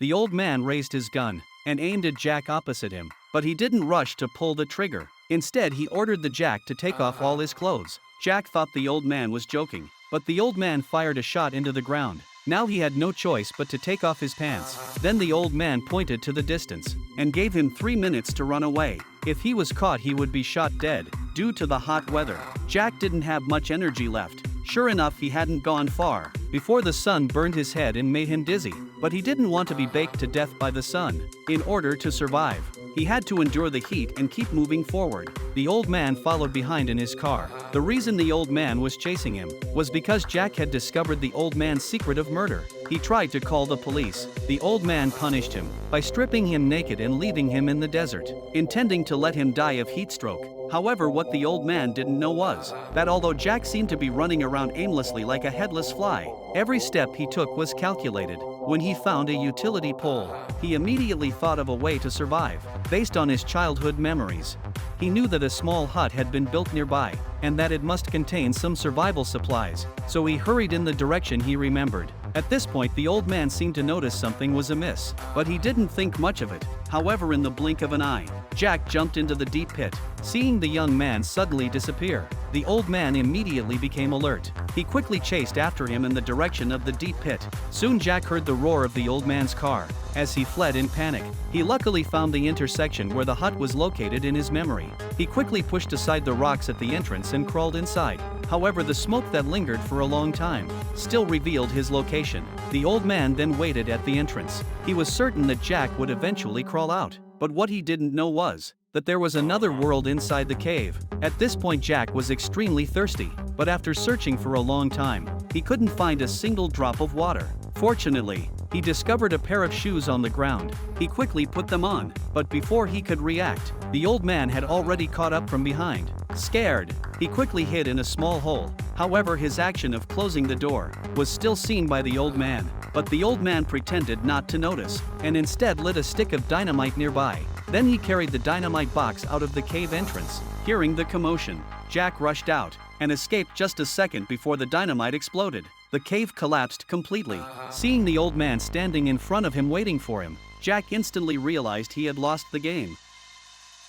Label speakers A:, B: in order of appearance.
A: The old man raised his gun and aimed at Jack opposite him, but he didn't rush to pull the trigger. Instead, he ordered the Jack to take off all his clothes. Jack thought the old man was joking, but the old man fired a shot into the ground. Now he had no choice but to take off his pants. Then the old man pointed to the distance and gave him 3 minutes to run away. If he was caught, he would be shot dead due to the hot weather. Jack didn't have much energy left. Sure enough, he hadn't gone far before the sun burned his head and made him dizzy. But he didn't want to be baked to death by the sun. In order to survive, he had to endure the heat and keep moving forward. The old man followed behind in his car. The reason the old man was chasing him was because Jack had discovered the old man's secret of murder. He tried to call the police. The old man punished him by stripping him naked and leaving him in the desert, intending to let him die of heat stroke. However, what the old man didn't know was that although Jack seemed to be running around aimlessly like a headless fly, every step he took was calculated. When he found a utility pole, he immediately thought of a way to survive. Based on his childhood memories, he knew that a small hut had been built nearby, and that it must contain some survival supplies, so he hurried in the direction he remembered. At this point, the old man seemed to notice something was amiss, but he didn't think much of it. However, in the blink of an eye, Jack jumped into the deep pit. Seeing the young man suddenly disappear, the old man immediately became alert. He quickly chased after him in the direction of the deep pit. Soon Jack heard the roar of the old man's car as he fled in panic. He luckily found the intersection where the hut was located in his memory. He quickly pushed aside the rocks at the entrance and crawled inside. However, the smoke that lingered for a long time still revealed his location. The old man then waited at the entrance. He was certain that Jack would eventually crawl out, but what he didn't know was that there was another world inside the cave. At this point, Jack was extremely thirsty, but after searching for a long time, he couldn't find a single drop of water. Fortunately, he discovered a pair of shoes on the ground. He quickly put them on, but before he could react, the old man had already caught up from behind. Scared, he quickly hid in a small hole. However, his action of closing the door was still seen by the old man, but the old man pretended not to notice, and instead lit a stick of dynamite nearby. Then he carried the dynamite box out of the cave entrance. Hearing the commotion, Jack rushed out and escaped just a second before the dynamite exploded. The cave collapsed completely. Seeing the old man standing in front of him waiting for him, Jack instantly realized he had lost the game.